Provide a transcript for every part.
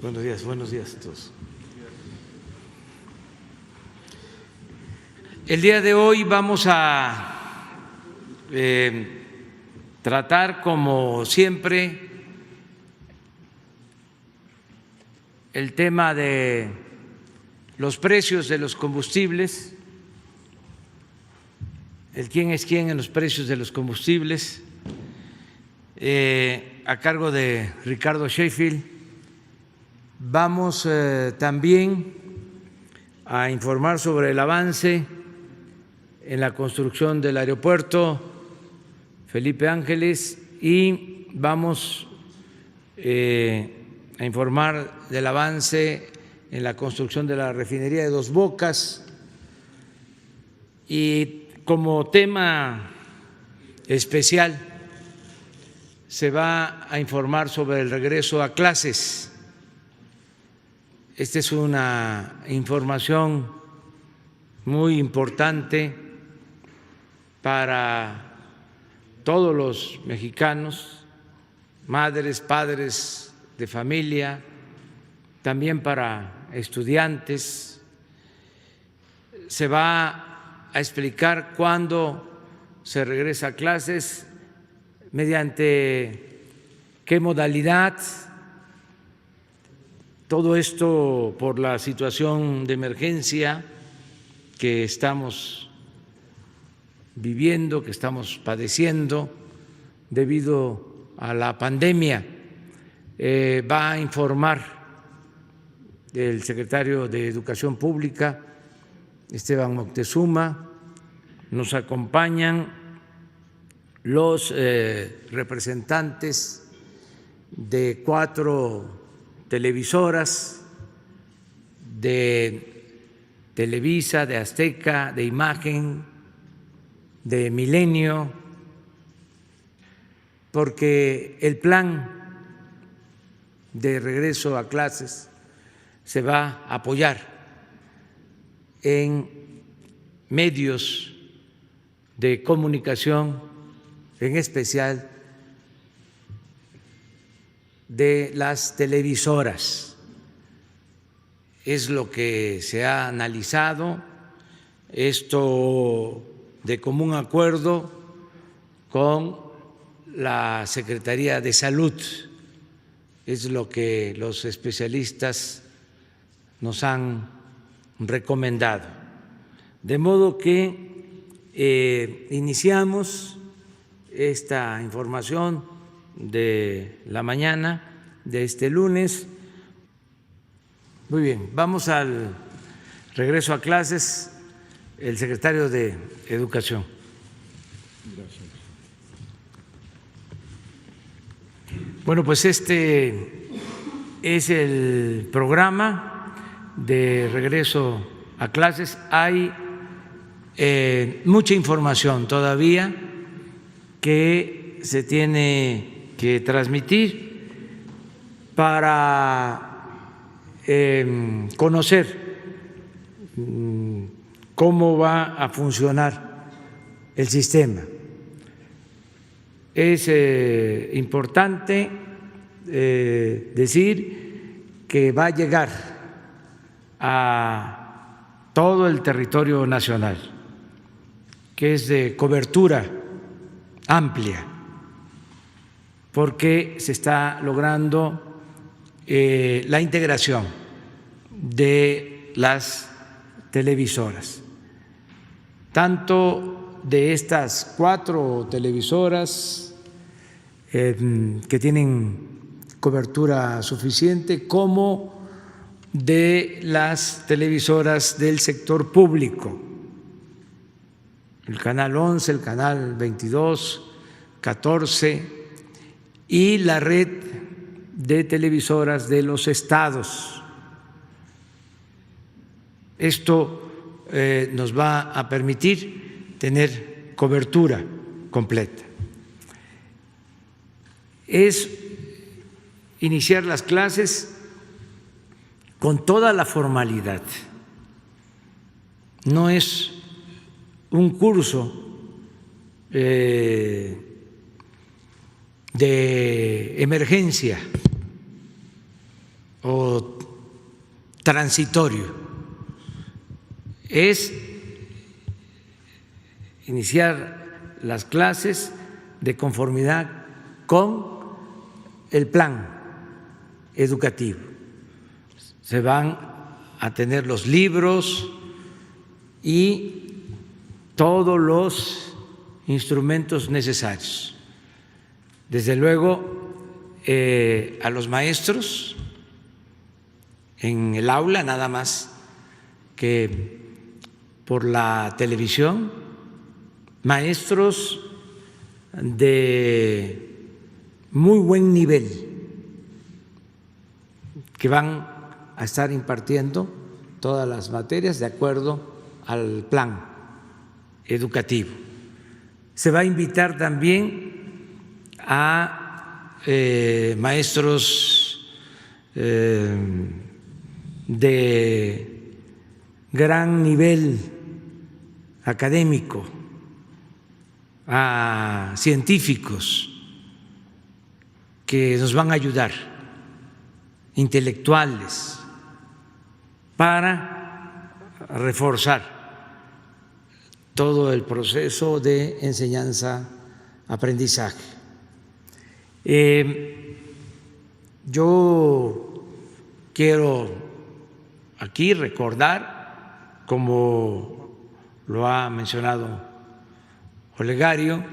Buenos días a todos. El día de hoy vamos a tratar, como siempre, el tema de los precios de los combustibles, el quién es quién en los precios de los combustibles, a cargo de Ricardo Sheffield. Vamos también a informar sobre el avance en la construcción del aeropuerto Felipe Ángeles y vamos a informar del avance en la construcción de la refinería de Dos Bocas. Y como tema especial se va a informar sobre el regreso a clases. Esta es una información muy importante para todos los mexicanos, madres, padres de familia, también para estudiantes. Se va a explicar cuándo se regresa a clases, mediante qué modalidad. Todo esto por la situación de emergencia que estamos viviendo, que estamos padeciendo debido a la pandemia. Va a informar el secretario de Educación Pública, Esteban Moctezuma. Nos acompañan los representantes de 4 televisoras, de Televisa, de Azteca, de Imagen, de Milenio, porque el plan de regreso a clases se va a apoyar en medios de comunicación, en especial de las televisoras. Es lo que se ha analizado, esto de común acuerdo con la Secretaría de Salud, es lo que los especialistas nos han recomendado. De modo que iniciamos esta información de la mañana de este lunes. Muy bien, vamos al regreso a clases. El secretario de Educación. Gracias. Bueno, pues este es el programa de regreso a clases. Hay mucha información todavía que se tiene que transmitir para conocer cómo va a funcionar el sistema. Es importante decir que va a llegar a todo el territorio nacional, que es de cobertura amplia, porque se está logrando la integración de las televisoras, tanto de estas 4 televisoras que tienen cobertura suficiente, como de las televisoras del sector público, el canal 11, el canal 22, 14 y la red de televisoras de los estados. Esto nos va a permitir tener cobertura completa. Es iniciar las clases con toda la formalidad. No es un curso de emergencia, o transitorio. Es iniciar las clases de conformidad con el plan educativo. Se van a tener los libros y todos los instrumentos necesarios. Desde luego, a los maestros en el aula, nada más que por la televisión, maestros de muy buen nivel que van a estar impartiendo todas las materias de acuerdo al plan educativo. Se va a invitar también a maestros de gran nivel académico, a científicos que nos van a ayudar, intelectuales, para reforzar todo el proceso de enseñanza-aprendizaje. Yo quiero aquí recordar, como lo ha mencionado Olegario,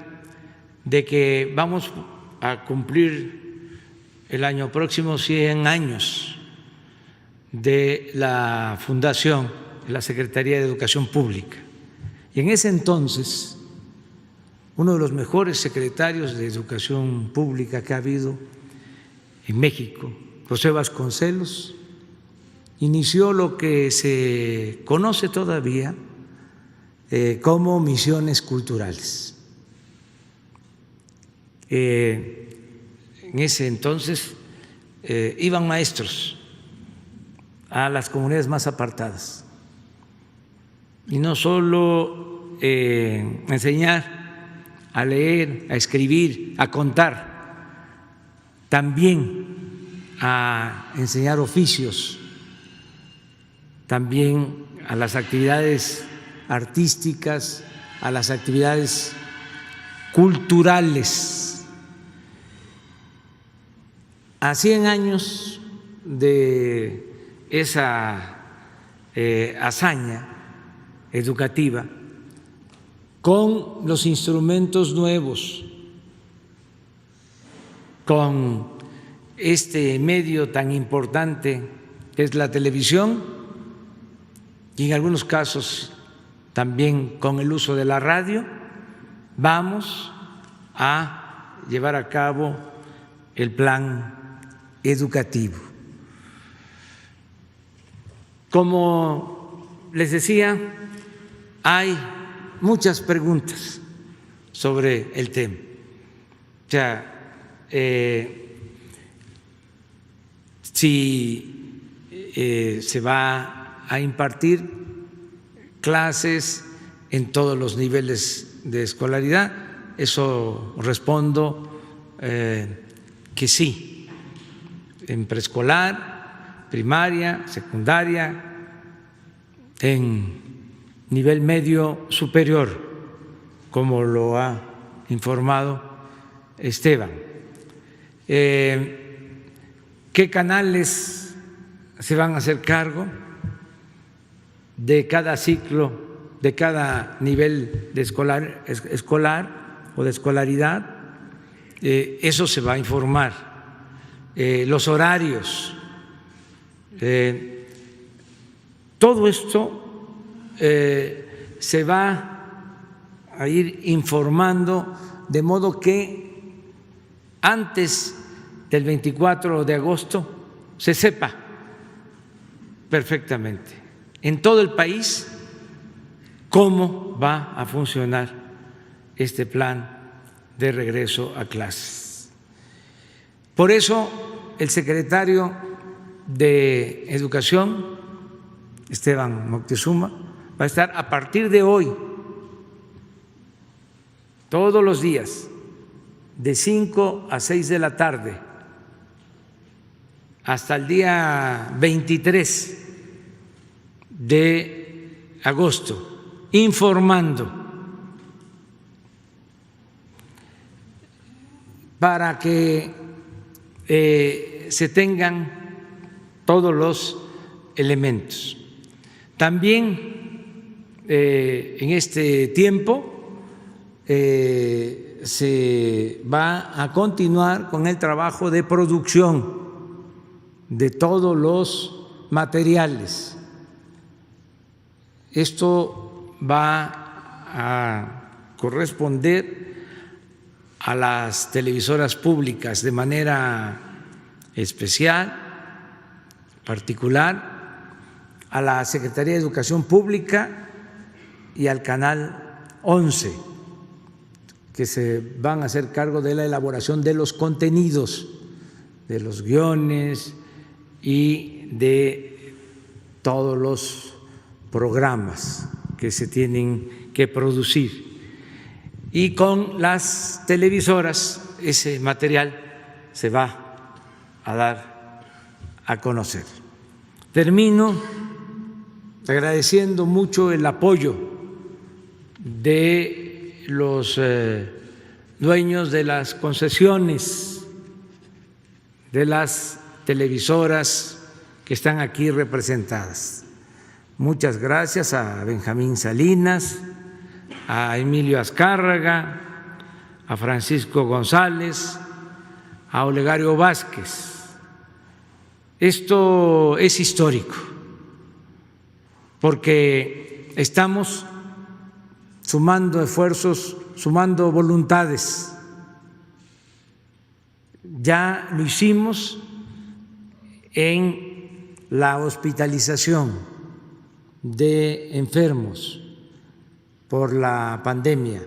de que vamos a cumplir el año próximo 100 años de la fundación de la Secretaría de Educación Pública. Y en ese entonces, uno de los mejores secretarios de Educación Pública que ha habido en México, José Vasconcelos, inició lo que se conoce todavía como misiones culturales. En ese entonces iban maestros a las comunidades más apartadas y no solo enseñar a leer, a escribir, a contar, también a enseñar oficios, también a las actividades artísticas, a las actividades culturales. A 100 años de esa hazaña educativa, con los instrumentos nuevos, con este medio tan importante que es la televisión y en algunos casos también con el uso de la radio, vamos a llevar a cabo el plan educativo. Como les decía, hay muchas preguntas sobre el tema. O sea, si se va a impartir clases en todos los niveles de escolaridad, eso respondo que sí, en preescolar, primaria, secundaria, en nivel medio superior, como lo ha informado Esteban. ¿Qué canales se van a hacer cargo de cada ciclo, de cada nivel de escolar o de escolaridad? Eso se va a informar. Los horarios, todo esto se va a ir informando, de modo que antes del 24 de agosto se sepa perfectamente en todo el país cómo va a funcionar este plan de regreso a clases. Por eso el secretario de Educación, Esteban Moctezuma, va a estar a partir de hoy, todos los días, de 5 a 6 de la tarde, hasta el día 23 de agosto, informando para que se tengan todos los elementos. También en este tiempo se va a continuar con el trabajo de producción de todos los materiales. Esto va a corresponder a las televisoras públicas de manera especial, particular, a la Secretaría de Educación Pública y al Canal 11, que se van a hacer cargo de la elaboración de los contenidos, de los guiones y de todos los programas que se tienen que producir. Y con las televisoras ese material se va a dar a conocer. Termino agradeciendo mucho el apoyo de los dueños de las concesiones de las televisoras que están aquí representadas. Muchas gracias a Benjamín Salinas, a Emilio Azcárraga, a Francisco González, a Olegario Vázquez. Esto es histórico porque estamos sumando esfuerzos, sumando voluntades. Ya lo hicimos en la hospitalización de enfermos por la pandemia.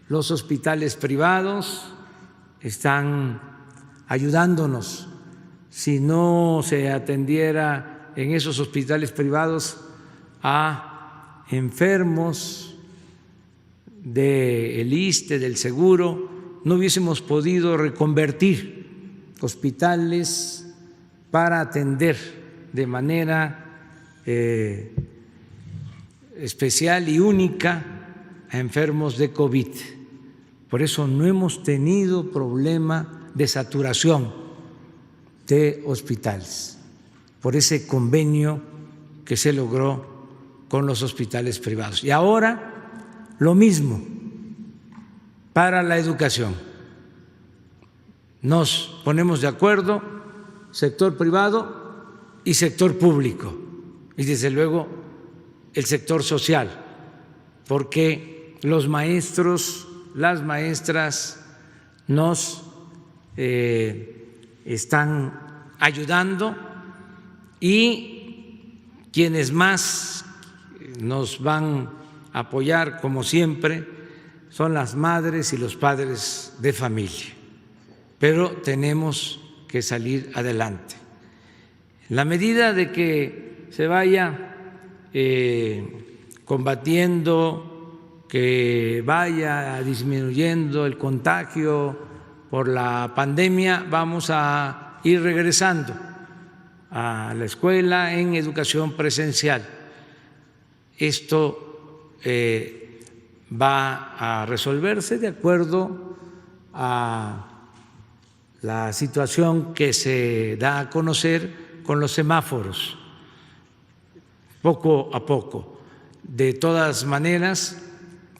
Los hospitales privados están ayudándonos. Si no se atendiera en esos hospitales privados a enfermos del ISSSTE, del Seguro, no hubiésemos podido reconvertir hospitales para atender de manera especial y única a enfermos de COVID. Por eso no hemos tenido problema de saturación de hospitales, por ese convenio que se logró con los hospitales privados. Y ahora lo mismo para la educación. Nos ponemos de acuerdo, sector privado y sector público, y desde luego el sector social, porque los maestros, las maestras nos están ayudando y quienes más nos van a apoyar, como siempre, son las madres y los padres de familia. Pero tenemos que salir adelante. En la medida de que se vaya combatiendo, que vaya disminuyendo el contagio por la pandemia, vamos a ir regresando a la escuela en educación presencial. Esto va a resolverse de acuerdo a la situación que se da a conocer con los semáforos, poco a poco. De todas maneras,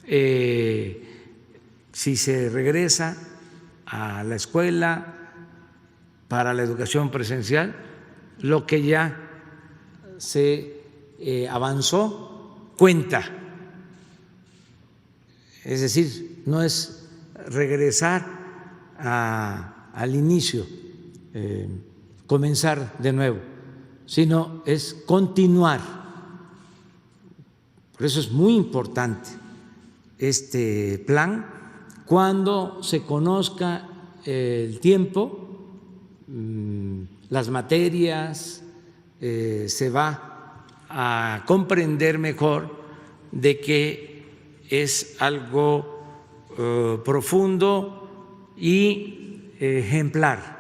si se regresa a la escuela para la educación presencial, lo que ya se avanzó cuenta. Es decir, no es regresar al inicio, comenzar de nuevo, sino es continuar. Por eso es muy importante este plan. Cuando se conozca el tiempo, las materias, se va a comprender mejor de que es algo profundo y ejemplar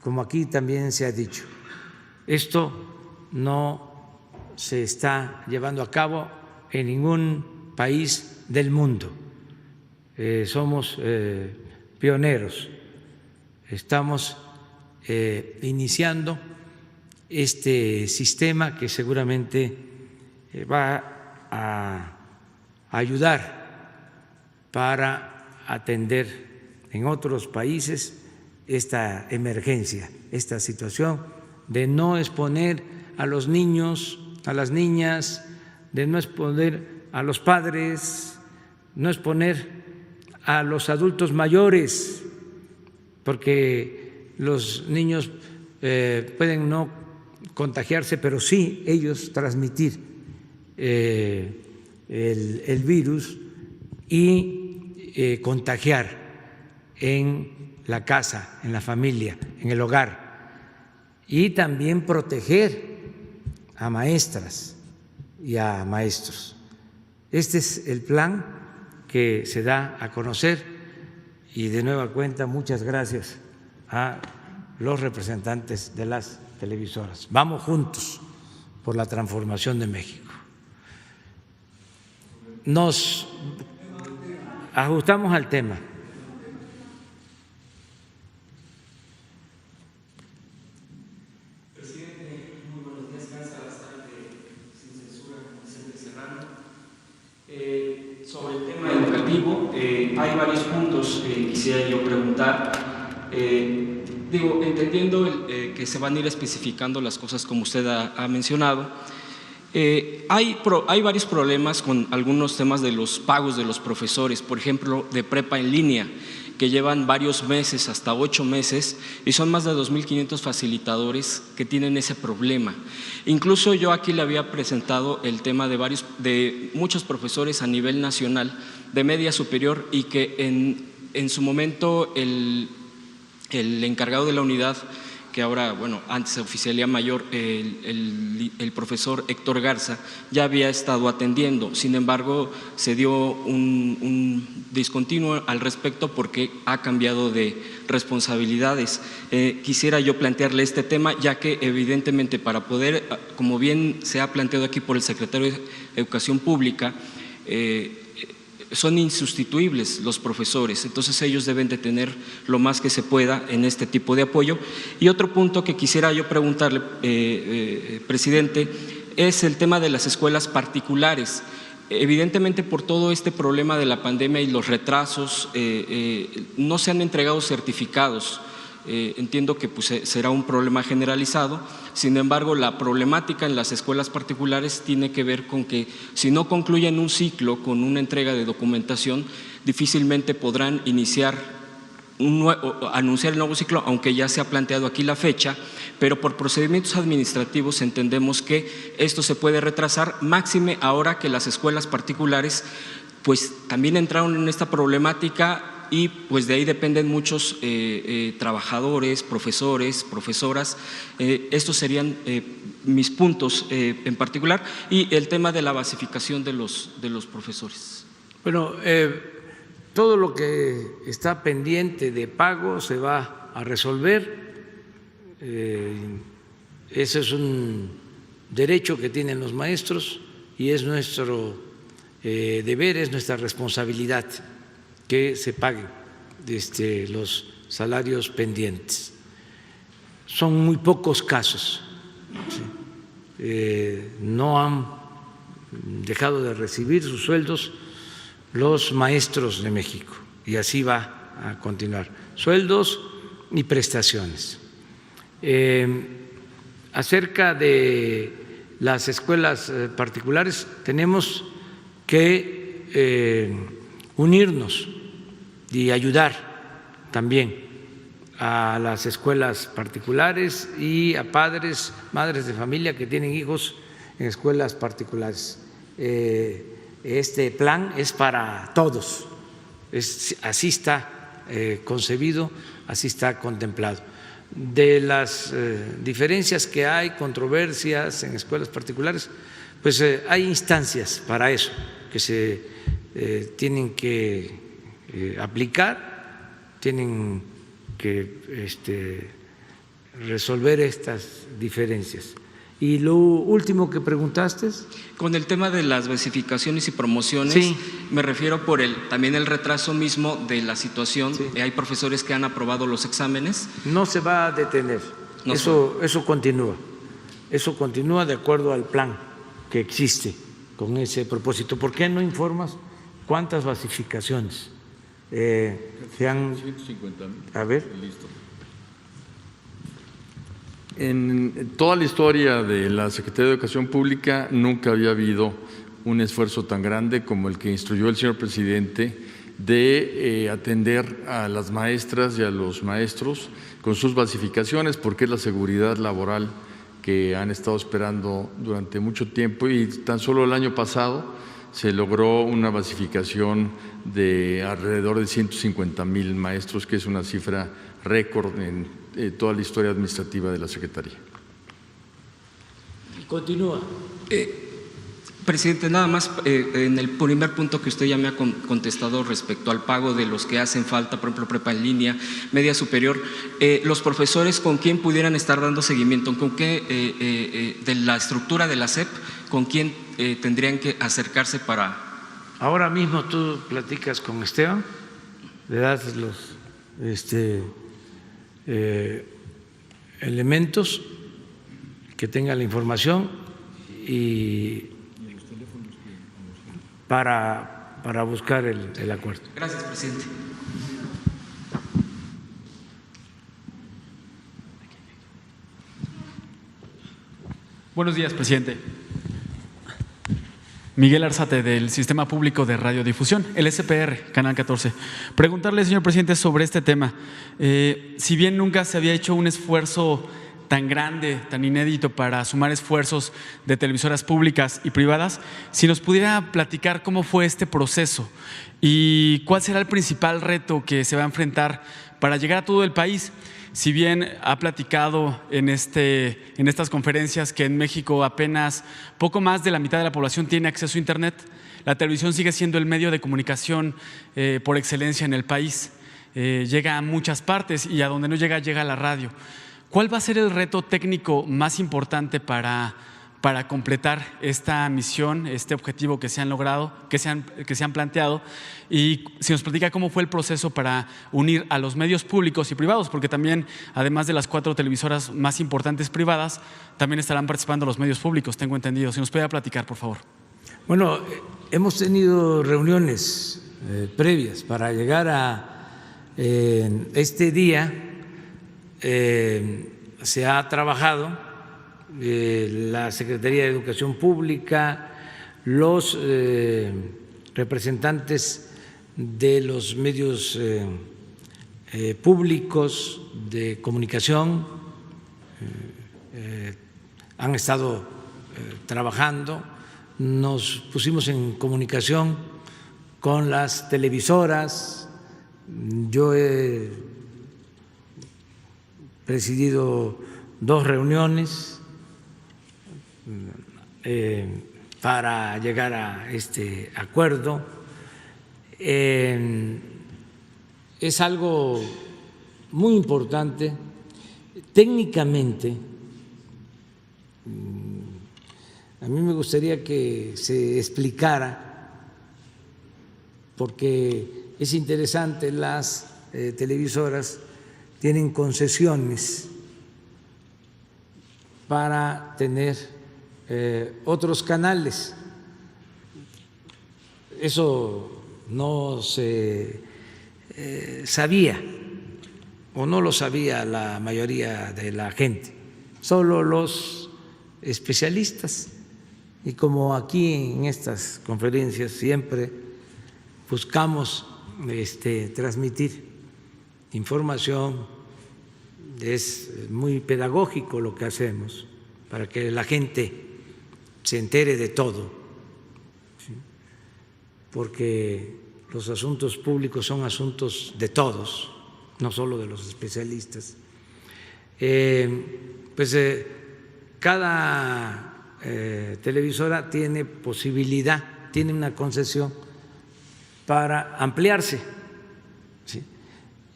como aquí también se ha dicho, esto no se está llevando a cabo en ningún país del mundo. Somos pioneros, estamos iniciando este sistema que seguramente va a ayudar para atender en otros países esta emergencia, esta situación de no exponer a los niños, a las niñas, de no exponer a los padres, no exponer a los adultos mayores, porque los niños pueden no contagiarse, pero sí ellos transmitir el virus y contagiar en la casa, en la familia, en el hogar, y también proteger a maestras y a maestros. Este es el plan que se da a conocer y de nueva cuenta muchas gracias a los representantes de las televisoras. Vamos juntos por la transformación de México. Nos ajustamos al tema. Sobre el tema educativo, hay varios puntos que quisiera yo preguntar. Entendiendo que se van a ir especificando las cosas como usted ha mencionado, hay varios problemas con algunos temas de los pagos de los profesores, por ejemplo, de prepa en línea, que llevan varios meses, hasta 8 meses, y son más de 2.500 facilitadores que tienen ese problema. Incluso yo aquí le había presentado el tema de muchos profesores a nivel nacional de media superior y que en su momento el encargado de la unidad, que ahora, bueno, antes oficialía mayor, el profesor Héctor Garza, ya había estado atendiendo. Sin embargo, se dio un discontinuo al respecto porque ha cambiado de responsabilidades. Quisiera yo plantearle este tema, ya que evidentemente para poder, como bien se ha planteado aquí por el secretario de Educación Pública, son insustituibles los profesores, entonces ellos deben de tener lo más que se pueda en este tipo de apoyo. Y otro punto que quisiera yo preguntarle, presidente, es el tema de las escuelas particulares. Evidentemente, por todo este problema de la pandemia y los retrasos, no se han entregado certificados. Entiendo que pues, será un problema generalizado. Sin embargo, la problemática en las escuelas particulares tiene que ver con que si no concluyen un ciclo con una entrega de documentación, difícilmente podrán anunciar el nuevo ciclo, aunque ya se ha planteado aquí la fecha, pero por procedimientos administrativos entendemos que esto se puede retrasar, máxime ahora que las escuelas particulares pues también entraron en esta problemática y pues de ahí dependen muchos trabajadores, profesores, profesoras. Estos serían mis puntos en particular, y el tema de la basificación de los profesores. Bueno, todo lo que está pendiente de pago se va a resolver. Ese es un derecho que tienen los maestros y es nuestro deber, es nuestra responsabilidad que se paguen los salarios pendientes. Son muy pocos casos, ¿sí? No han dejado de recibir sus sueldos los maestros de México y así va a continuar, sueldos y prestaciones. Acerca de las escuelas particulares, tenemos que unirnos y ayudar también a las escuelas particulares y a padres, madres de familia que tienen hijos en escuelas particulares. Este plan es para todos, así está concebido, así está contemplado. De las diferencias que hay, controversias en escuelas particulares, pues hay instancias para eso que se tienen que aplicar, tienen que resolver estas diferencias. Y lo último que preguntaste. Con el tema de las versificaciones y promociones, sí, me refiero por también el retraso mismo de la situación. Sí. Hay profesores que han aprobado los exámenes. No se va a detener, eso continúa. Eso continúa de acuerdo al plan que existe con ese propósito. ¿Por qué no informas cuántas basificaciones se han? 150,000. A ver. Listo. En toda la historia de la Secretaría de Educación Pública nunca había habido un esfuerzo tan grande como el que instruyó el señor presidente de atender a las maestras y a los maestros con sus basificaciones, porque es la seguridad laboral que han estado esperando durante mucho tiempo, y tan solo el año pasado se logró una basificación de alrededor de 150,000 maestros, que es una cifra récord en toda la historia administrativa de la Secretaría. Continúa. Presidente, nada más en el primer punto que usted ya me ha contestado respecto al pago de los que hacen falta, por ejemplo, prepa en línea, media superior, los profesores, ¿con quién pudieran estar dando seguimiento? ¿Con qué de la estructura de la SEP, con quién tendrían que acercarse para? Ahora mismo tú platicas con Esteban, le das los elementos que tenga la información y para buscar el acuerdo. Gracias, presidente. Buenos días, presidente. Miguel Arzate, del Sistema Público de Radiodifusión, el SPR, Canal 14. Preguntarle, señor presidente, sobre este tema. Si bien nunca se había hecho un esfuerzo tan grande, tan inédito para sumar esfuerzos de televisoras públicas y privadas, si nos pudiera platicar cómo fue este proceso y cuál será el principal reto que se va a enfrentar para llegar a todo el país. Si bien ha platicado en estas conferencias que en México apenas poco más de la mitad de la población tiene acceso a Internet, la televisión sigue siendo el medio de comunicación por excelencia en el país. Llega a muchas partes y a donde no llega, llega a la radio. ¿Cuál va a ser el reto técnico más importante para completar esta misión, este objetivo que se han logrado, que se han planteado? Y si nos platica cómo fue el proceso para unir a los medios públicos y privados, porque también, además de las 4 televisoras más importantes privadas, también estarán participando los medios públicos, tengo entendido. Si nos puede platicar, por favor. Bueno, hemos tenido reuniones previas para llegar a este día. Se ha trabajado la Secretaría de Educación Pública, los representantes de los medios públicos de comunicación han estado trabajando. Nos pusimos en comunicación con las televisoras. Yo he presidido 2 reuniones para llegar a este acuerdo. Es algo muy importante. Técnicamente, a mí me gustaría que se explicara, porque es interesante, las televisoras tienen concesiones para tener otros canales. Eso no se sabía, o no lo sabía la mayoría de la gente, solo los especialistas. Y como aquí en estas conferencias siempre buscamos transmitir información, es muy pedagógico lo que hacemos para que la gente se entere de todo, ¿sí? Porque los asuntos públicos son asuntos de todos, no solo de los especialistas. Cada televisora tiene posibilidad, tiene una concesión para ampliarse, ¿sí?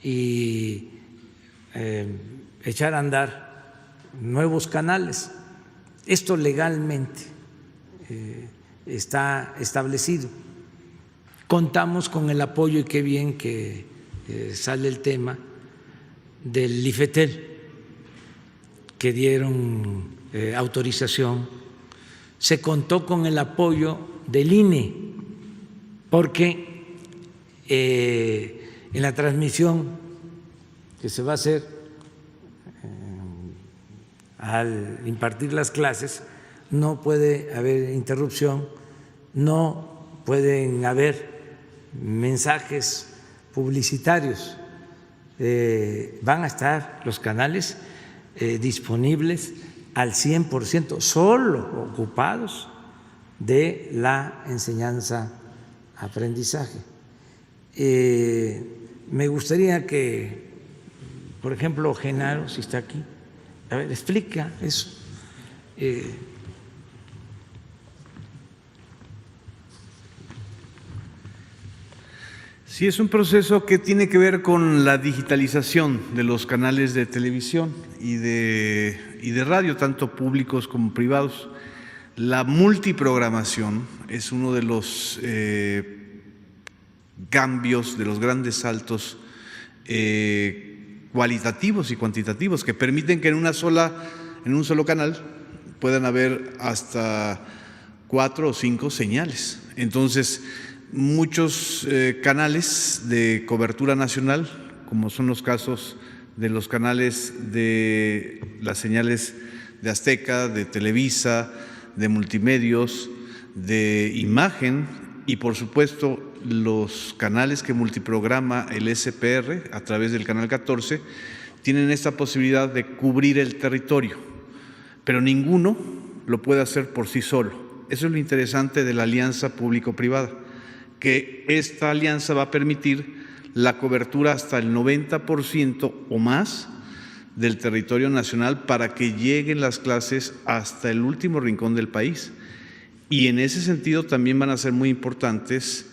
Y echar a andar nuevos canales. Esto legalmente está establecido. Contamos con el apoyo, y qué bien que sale el tema del IFETEL, que dieron autorización. Se contó con el apoyo del INE, porque en la transmisión que se va a hacer al impartir las clases no puede haber interrupción, no pueden haber mensajes publicitarios, van a estar los canales disponibles al 100%, solo ocupados de la enseñanza-aprendizaje. Me gustaría que, por ejemplo, Genaro, si está aquí, a ver, explica eso. Sí, es un proceso que tiene que ver con la digitalización de los canales de televisión y de radio, tanto públicos como privados. La multiprogramación es uno de los cambios, de los grandes saltos cualitativos y cuantitativos que permiten que en un solo canal puedan haber hasta 4 o 5 señales. Entonces, muchos canales de cobertura nacional, como son los casos de los canales de las señales de Azteca, de Televisa, de Multimedios, de Imagen y por supuesto los canales que multiprograma el SPR a través del canal 14, tienen esta posibilidad de cubrir el territorio, pero ninguno lo puede hacer por sí solo. Eso es lo interesante de la alianza público-privada, que esta alianza va a permitir la cobertura hasta el 90% o más del territorio nacional para que lleguen las clases hasta el último rincón del país. Y en ese sentido también van a ser muy importantes,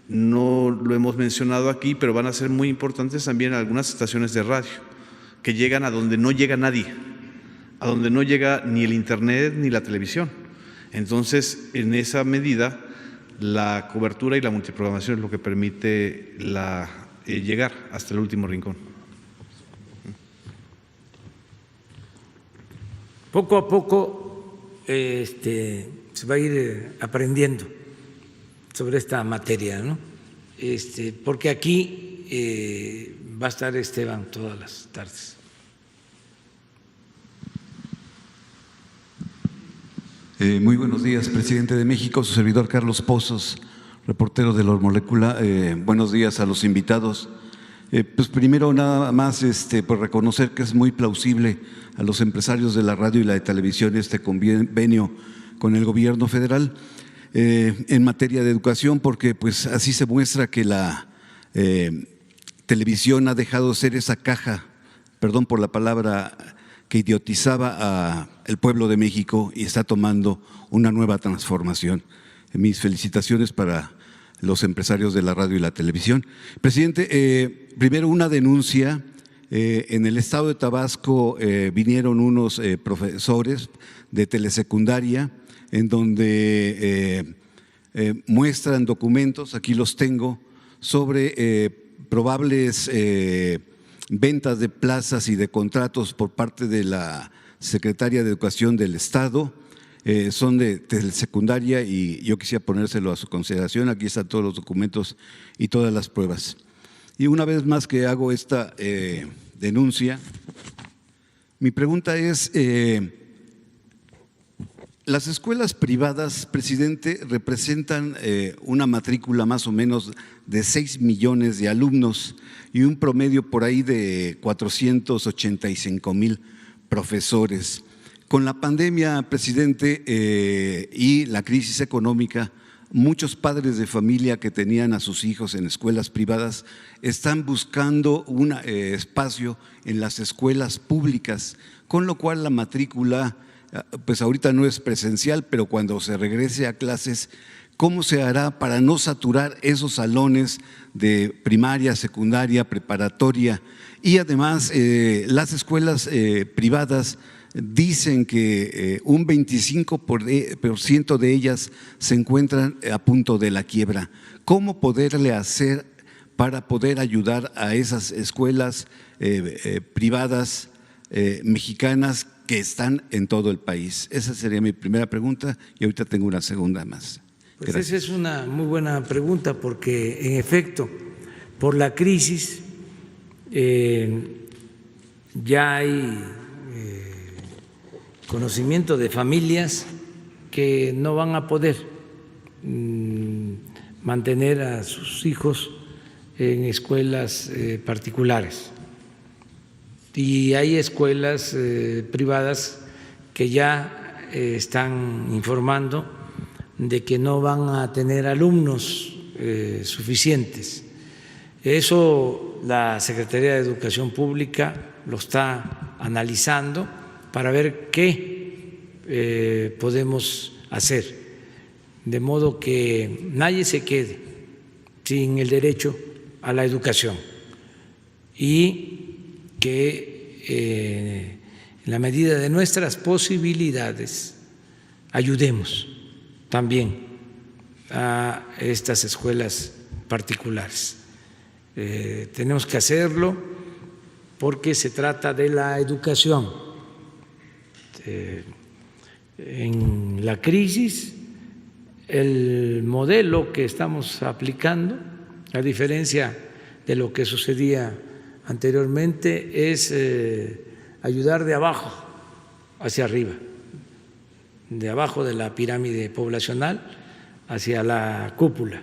no lo hemos mencionado aquí, pero van a ser muy importantes también algunas estaciones de radio que llegan a donde no llega nadie, a donde no llega ni el internet ni la televisión. Entonces, en esa medida, la cobertura y la multiprogramación es lo que permite llegar hasta el último rincón. Poco a poco se va a ir aprendiendo sobre esta materia, ¿no? Porque aquí va a estar Esteban todas las tardes. Muy buenos días, presidente de México, su servidor Carlos Pozos, reportero de La Molécula. Buenos días a los invitados. Pues primero nada más por reconocer que es muy plausible a los empresarios de la radio y la de televisión este convenio con el gobierno federal en materia de educación, porque pues así se muestra que la televisión ha dejado de ser esa caja, perdón por la palabra, que idiotizaba al pueblo de México y está tomando una nueva transformación. Mis felicitaciones para los empresarios de la radio y la televisión. Presidente, primero una denuncia. En el estado de Tabasco vinieron unos profesores de telesecundaria en donde muestran documentos, aquí los tengo, sobre probables ventas de plazas y de contratos por parte de la Secretaría de Educación del Estado. Son de telesecundaria y yo quisiera ponérselo a su consideración. Aquí están todos los documentos y todas las pruebas. Y una vez más que hago esta denuncia, mi pregunta es, las escuelas privadas, presidente, representan una matrícula más o menos de 6 millones de alumnos y un promedio por ahí de 485,000 profesores. Con la pandemia, presidente, y la crisis económica, muchos padres de familia que tenían a sus hijos en escuelas privadas están buscando un espacio en las escuelas públicas, con lo cual la matrícula, pues ahorita no es presencial, pero cuando se regrese a clases, ¿cómo se hará para no saturar esos salones de primaria, secundaria, preparatoria? Y además, las escuelas privadas dicen que un 25% de ellas se encuentran a punto de la quiebra. ¿Cómo poderle hacer para poder ayudar a esas escuelas privadas mexicanas que están en todo el país? Esa sería mi primera pregunta y ahorita tengo una segunda más. Pues gracias. esa es una muy buena pregunta porque, en efecto, por la crisis ya hay conocimiento de familias que no van a poder mantener a sus hijos en escuelas particulares. Y hay escuelas privadas que ya están informando de que no van a tener alumnos suficientes. Eso la Secretaría de Educación Pública lo está analizando para ver qué podemos hacer, de modo que nadie se quede sin el derecho a la educación y que en la medida de nuestras posibilidades ayudemos también a estas escuelas particulares. Tenemos que hacerlo porque se trata de la educación. En la crisis, el modelo que estamos aplicando, a diferencia de lo que sucedía anteriormente, es ayudar de abajo hacia arriba, de abajo de la pirámide poblacional hacia la cúpula,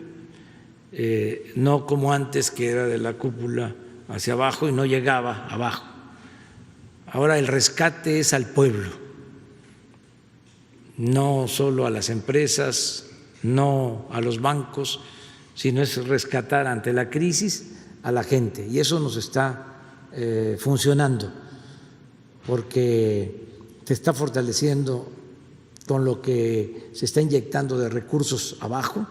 no como antes, que era de la cúpula hacia abajo y no llegaba abajo. Ahora el rescate es al pueblo, no solo a las empresas, no a los bancos, sino es rescatar ante la crisis a la gente, y eso nos está funcionando porque se está fortaleciendo con lo que se está inyectando de recursos abajo,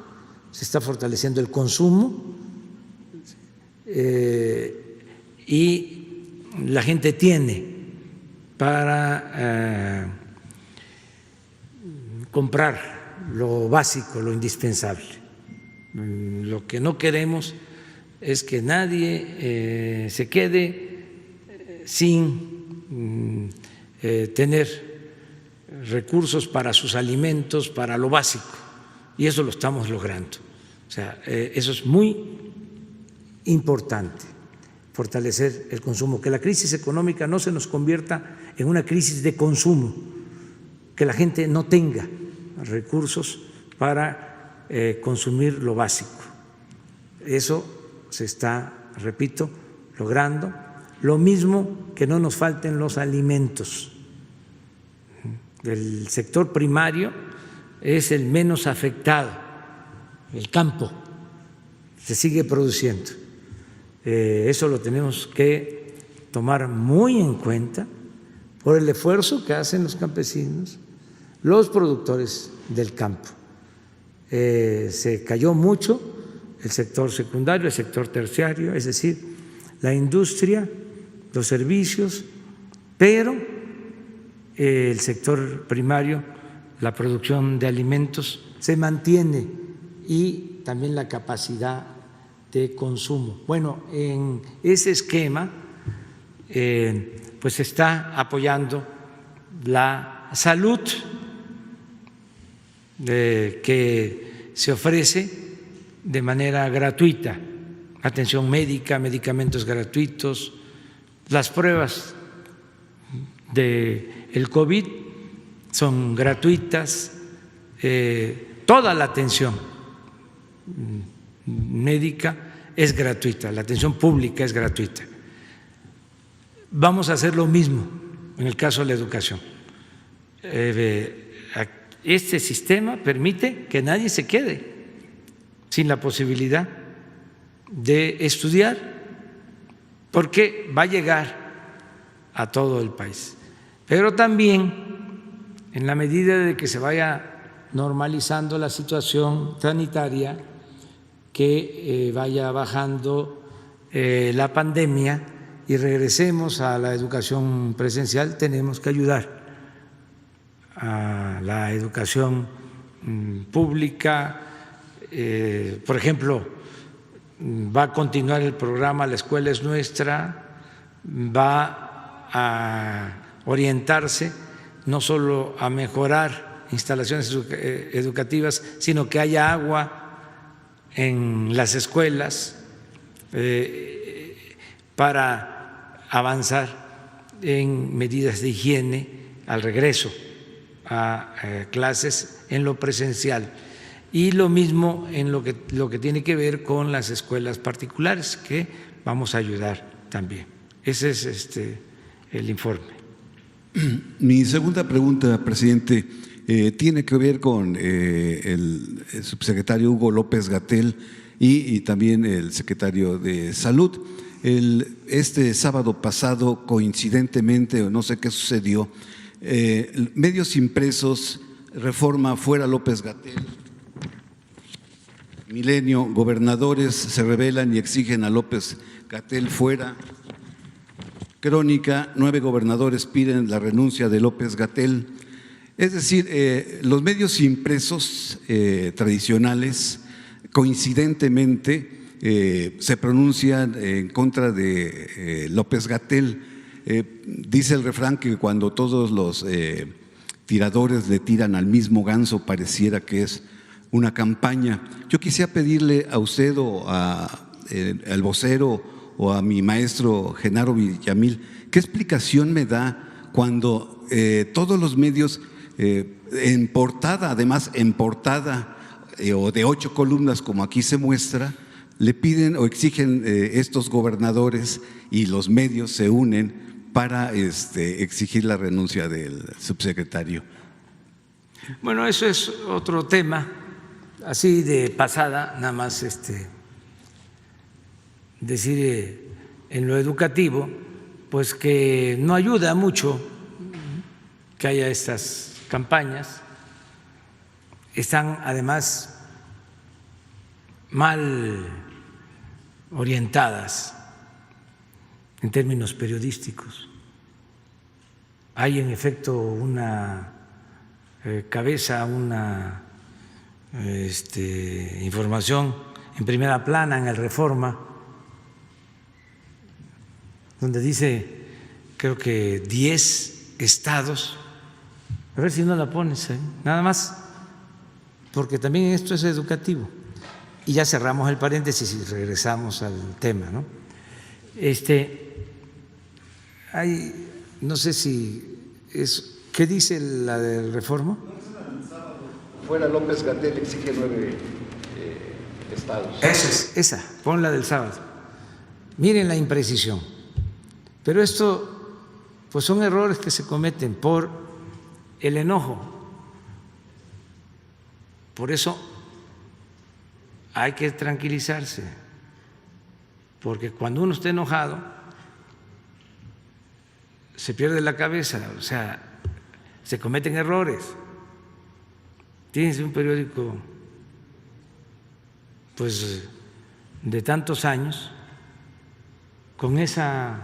se está fortaleciendo el consumo y la gente tiene para comprar lo básico, lo indispensable. Lo que no queremos es que nadie se quede sin tener recursos para sus alimentos, para lo básico, y eso lo estamos logrando. O sea, eso es muy importante, fortalecer el consumo, que la crisis económica no se nos convierta en una crisis de consumo, que la gente no tenga recursos para consumir lo básico. Eso se está, repito, logrando. Lo mismo que no nos falten los alimentos. El sector primario es el menos afectado, el campo se sigue produciendo. Eso lo tenemos que tomar muy en cuenta por el esfuerzo que hacen los campesinos, los productores del campo. Se cayó mucho el sector secundario, el sector terciario, es decir, la industria, los servicios, pero el sector primario, la producción de alimentos, se mantiene, y también la capacidad de consumo. Bueno, en ese esquema pues se está apoyando la salud que se ofrece de manera gratuita, atención médica, medicamentos gratuitos, las pruebas del COVID son gratuitas, toda la atención médica es gratuita, la atención pública es gratuita. Vamos a hacer lo mismo en el caso de la educación. Este sistema permite que nadie se quede sin la posibilidad de estudiar, porque va a llegar a todo el país. Pero también, en la medida de que se vaya normalizando la situación sanitaria, que vaya bajando la pandemia y regresemos a la educación presencial, tenemos que ayudar a la educación pública. Por ejemplo, va a continuar el programa La Escuela es Nuestra, va a orientarse no solo a mejorar instalaciones educativas, sino que haya agua en las escuelas para avanzar en medidas de higiene al regreso a clases en lo presencial. Y lo mismo en lo que tiene que ver con las escuelas particulares, que vamos a ayudar también. Ese es el informe. Mi segunda pregunta, presidente, tiene que ver con el subsecretario Hugo López-Gatell y también el secretario de Salud. Este sábado pasado, coincidentemente, o no sé qué sucedió, medios impresos, Reforma fuera López-Gatell, Milenio, gobernadores se rebelan y exigen a López-Gatell fuera. Crónica, 9 gobernadores piden la renuncia de López-Gatell. Es decir, los medios impresos tradicionales coincidentemente se pronuncian en contra de López-Gatell. Dice el refrán que cuando todos los tiradores le tiran al mismo ganso pareciera que es una campaña. Yo quisiera pedirle a usted o al vocero o a mi maestro Genaro Villamil, ¿qué explicación me da cuando todos los medios en portada, además en portada o de 8 columnas como aquí se muestra, le piden o exigen estos gobernadores y los medios se unen para exigir la renuncia del subsecretario? Bueno, eso es otro tema. Así de pasada, nada más decir en lo educativo, pues que no ayuda mucho que haya estas campañas. Están además mal orientadas en términos periodísticos. Hay en efecto una cabeza, una información en primera plana en el Reforma, donde dice, creo que 10 estados, a ver si no la pones ahí, nada más, porque también esto es educativo. Y ya cerramos el paréntesis y regresamos al tema, ¿no? No sé si es, ¿qué dice la del Reforma? Fuera López-Gatell exige 9 estados. Esa, pon la del sábado. Miren la imprecisión. Pero esto, pues son errores que se cometen por el enojo. Por eso hay que tranquilizarse, porque cuando uno está enojado se pierde la cabeza, o sea, se cometen errores. Tienes un periódico pues de tantos años con esa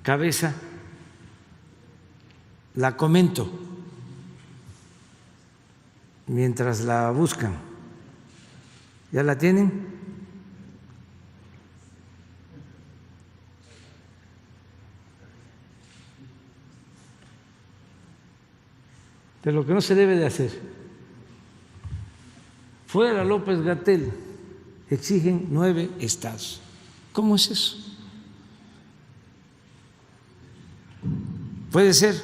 cabeza, la comento mientras la buscan. ¿Ya la tienen? De lo que no se debe de hacer. Fuera López-Gatell, exigen 9 estados. ¿Cómo es eso? Puede ser,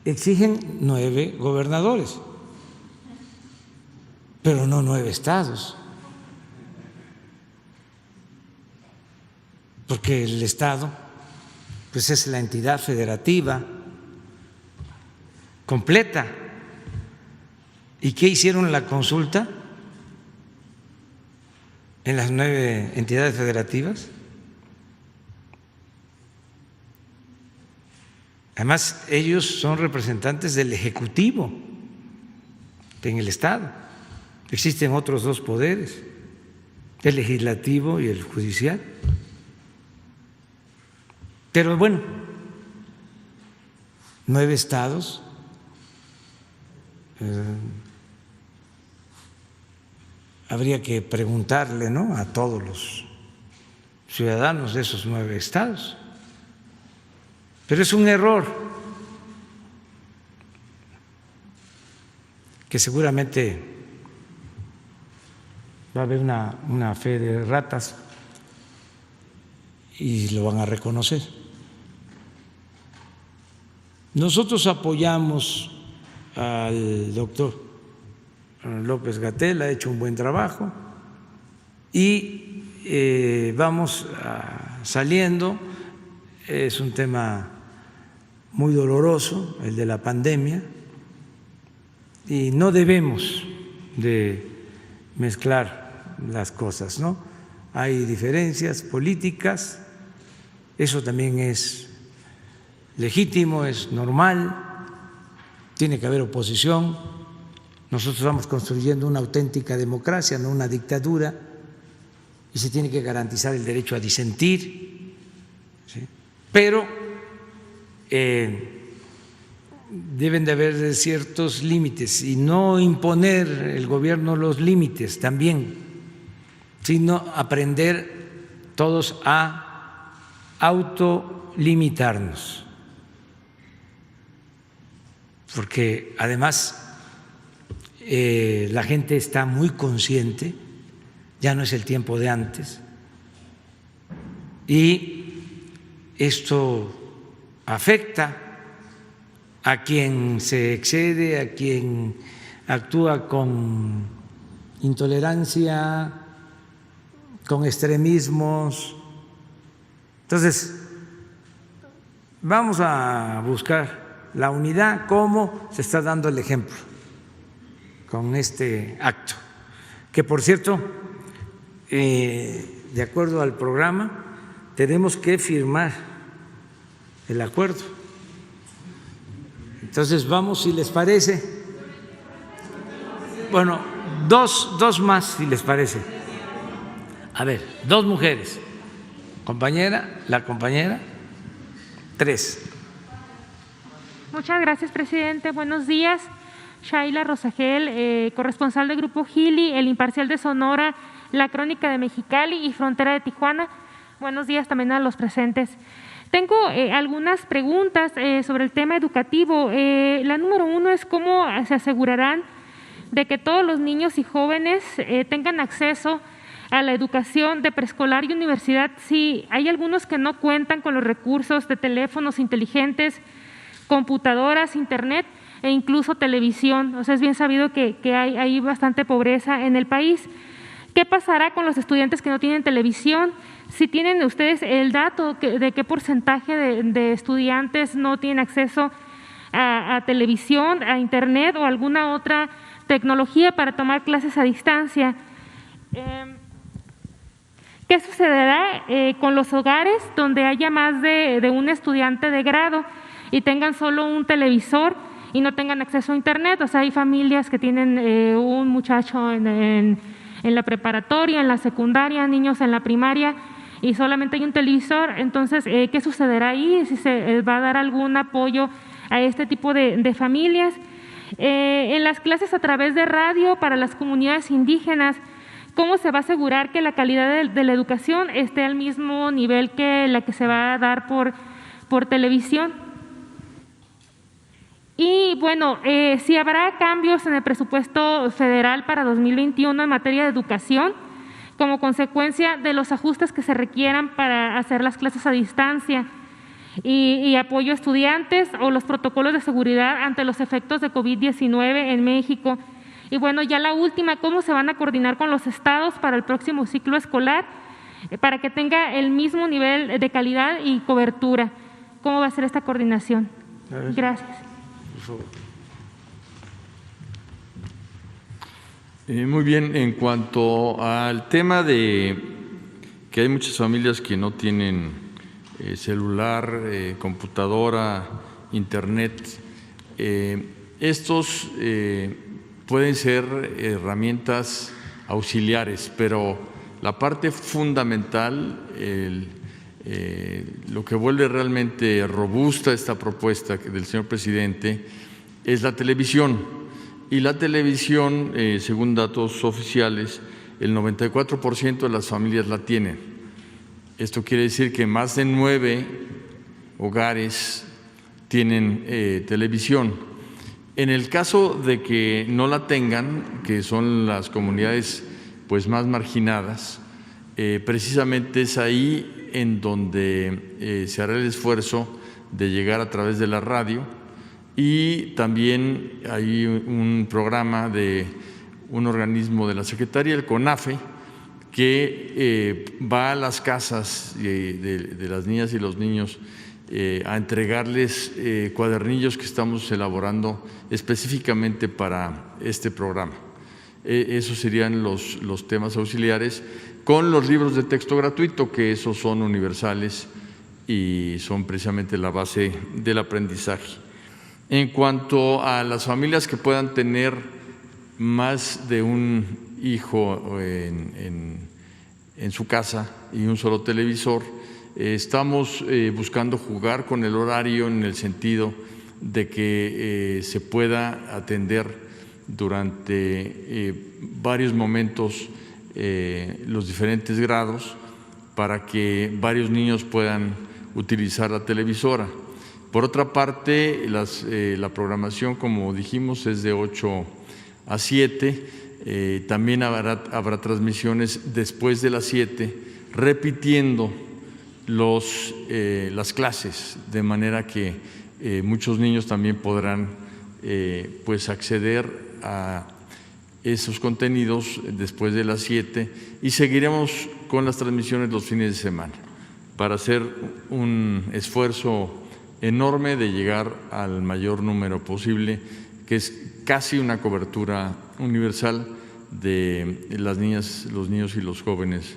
exigen 9 gobernadores, pero no 9 estados, porque el estado pues es la entidad federativa completa. ¿Y qué hicieron la consulta en las 9 entidades federativas? Además, ellos son representantes del Ejecutivo en el Estado. Existen otros 2 poderes, el legislativo y el judicial. Pero bueno, 9 estados habría que preguntarle, ¿no?, a todos los ciudadanos de esos 9 estados. Pero es un error que seguramente va a haber una fe de ratas y lo van a reconocer. Nosotros apoyamos al doctor López-Gatell, ha hecho un buen trabajo y vamos saliendo. Es un tema muy doloroso, el de la pandemia, y no debemos de mezclar las cosas, ¿no? Hay diferencias políticas, eso también es legítimo, es normal, tiene que haber oposición. Nosotros vamos construyendo una auténtica democracia, no una dictadura, y se tiene que garantizar el derecho a disentir, ¿sí? Pero deben de haber ciertos límites y no imponer el gobierno los límites también, sino aprender todos a autolimitarnos, porque además la gente está muy consciente, ya no es el tiempo de antes, y esto afecta a quien se excede, a quien actúa con intolerancia, con extremismos. Entonces, vamos a buscar la unidad, como se está dando el ejemplo con este acto, que por cierto, de acuerdo al programa, tenemos que firmar el acuerdo. Entonces vamos, si les parece. Bueno, dos más, si les parece. A ver, 2 mujeres. La compañera, 3. Muchas gracias, presidente. Buenos días. Shaila Rosagel, corresponsal del Grupo Gili, El Imparcial de Sonora, La Crónica de Mexicali y Frontera de Tijuana. Buenos días también a los presentes. Tengo algunas preguntas sobre el tema educativo. La número 1 es cómo se asegurarán de que todos los niños y jóvenes tengan acceso a la educación de preescolar y universidad. Si hay algunos que no cuentan con los recursos de teléfonos inteligentes, computadoras, internet e incluso televisión. O sea, es bien sabido que hay bastante pobreza en el país. ¿Qué pasará con los estudiantes que no tienen televisión? Si tienen ustedes el dato de qué porcentaje de estudiantes no tienen acceso a televisión, a internet o alguna otra tecnología para tomar clases a distancia. ¿Qué sucederá con los hogares donde haya más de un estudiante de grado y tengan solo un televisor y no tengan acceso a internet? O sea, hay familias que tienen un muchacho en la preparatoria, en la secundaria, niños en la primaria y solamente hay un televisor. Entonces, ¿qué sucederá ahí? Si se va a dar algún apoyo a este tipo de familias. En las clases a través de radio para las comunidades indígenas, ¿cómo se va a asegurar que la calidad de la educación esté al mismo nivel que la que se va a dar por televisión? Y bueno, si habrá cambios en el presupuesto federal para 2021 en materia de educación, como consecuencia de los ajustes que se requieran para hacer las clases a distancia y apoyo a estudiantes o los protocolos de seguridad ante los efectos de COVID-19 en México. Y bueno, ya la última, ¿cómo se van a coordinar con los estados para el próximo ciclo escolar para que tenga el mismo nivel de calidad y cobertura? ¿Cómo va a ser esta coordinación? Gracias. Muy bien, en cuanto al tema de que hay muchas familias que no tienen celular, computadora, internet, estos pueden ser herramientas auxiliares, pero la parte fundamental, lo que vuelve realmente robusta esta propuesta del señor presidente es la televisión. y la televisión, según datos oficiales, el 94% de las familias la tienen. Esto quiere decir que más de 9 hogares tienen televisión. En el caso de que no la tengan, que son las comunidades pues más marginadas, precisamente es ahí en donde se hará el esfuerzo de llegar a través de la radio, y también hay un programa de un organismo de la Secretaría, el CONAFE, que va a las casas de las niñas y los niños a entregarles cuadernillos que estamos elaborando específicamente para este programa. Esos serían los temas auxiliares, con los libros de texto gratuito, que esos son universales y son precisamente la base del aprendizaje. En cuanto a las familias que puedan tener más de un hijo en su casa y un solo televisor, estamos buscando jugar con el horario en el sentido de que se pueda atender durante varios momentos los diferentes grados, para que varios niños puedan utilizar la televisora. Por otra parte, la programación, como dijimos, es de 8 a 7. También habrá transmisiones después de las 7, repitiendo las clases, de manera que muchos niños también podrán pues acceder a esos contenidos después de las 7, y seguiremos con las transmisiones los fines de semana para hacer un esfuerzo enorme de llegar al mayor número posible, que es casi una cobertura universal de las niñas, los niños y los jóvenes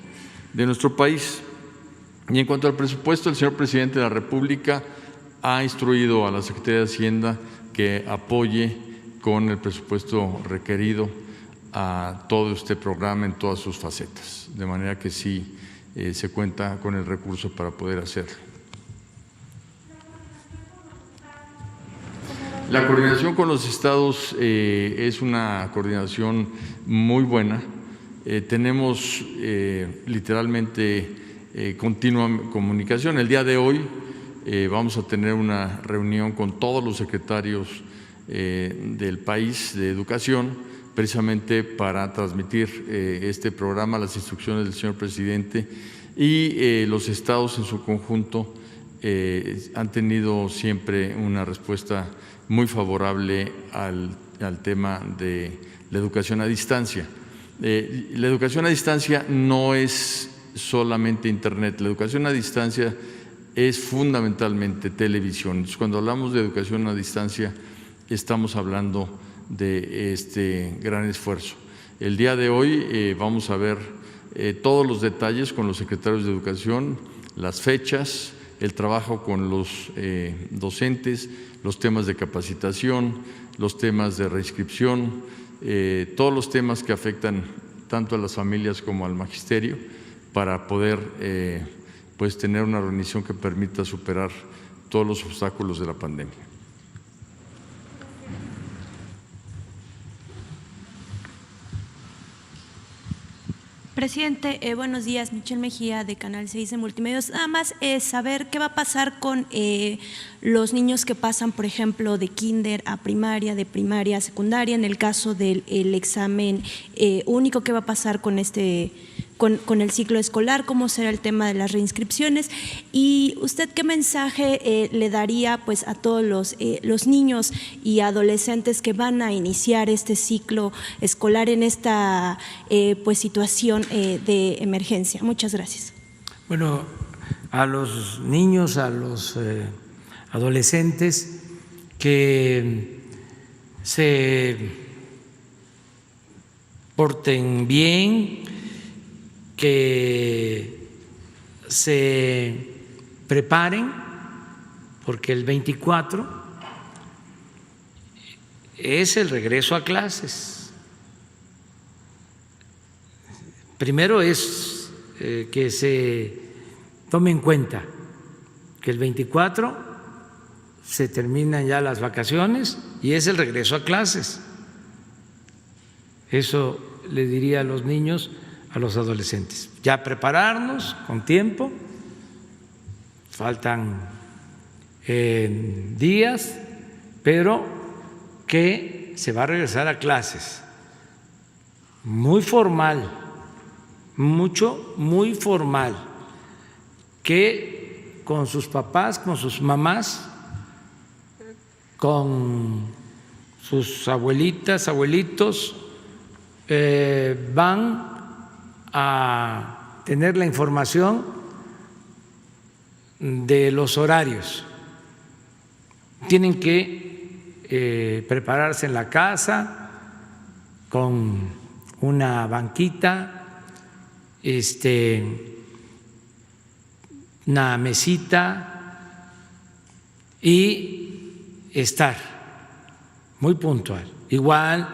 de nuestro país. Y en cuanto al presupuesto, el señor presidente de la República ha instruido a la Secretaría de Hacienda que apoye con el presupuesto requerido a todo este programa en todas sus facetas, de manera que sí se cuenta con el recurso para poder hacerlo. La coordinación con los estados es una coordinación muy buena. Tenemos literalmente continua comunicación. El día de hoy vamos a tener una reunión con todos los secretarios del país de educación, precisamente para transmitir este programa, las instrucciones del señor presidente, y los estados en su conjunto han tenido siempre una respuesta muy favorable al tema de la educación a distancia. La educación a distancia no es solamente Internet, la educación a distancia es fundamentalmente televisión. Entonces, cuando hablamos de educación a distancia, estamos hablando de este gran esfuerzo. El día de hoy vamos a ver todos los detalles con los secretarios de Educación, las fechas, el trabajo con los docentes, los temas de capacitación, los temas de reinscripción, todos los temas que afectan tanto a las familias como al magisterio, para poder pues tener una organización que permita superar todos los obstáculos de la pandemia. Presidente, buenos días. Michelle Mejía, de Canal 6 de Multimedios. Nada más saber qué va a pasar con los niños que pasan, por ejemplo, de kinder a primaria, de primaria a secundaria, en el caso del examen único. ¿Qué va a pasar con con el ciclo escolar? ¿Cómo será el tema de las reinscripciones? Y usted, ¿qué mensaje le daría pues a todos los niños y adolescentes que van a iniciar este ciclo escolar en esta pues situación de emergencia? Muchas gracias. Bueno, a los niños, a los adolescentes que se porten bien, que se preparen, porque el 24 es el regreso a clases. Primero es que se tome en cuenta que el 24 se terminan ya las vacaciones y es el regreso a clases. Eso le diría a los niños, a los adolescentes. Ya prepararnos con tiempo, faltan días, pero que se va a regresar a clases. Muy formal, muy formal, que con sus papás, con sus mamás, con sus abuelitas, abuelitos, van a tener la información de los horarios. Tienen que prepararse en la casa con una banquita, una mesita y estar muy puntual. Igual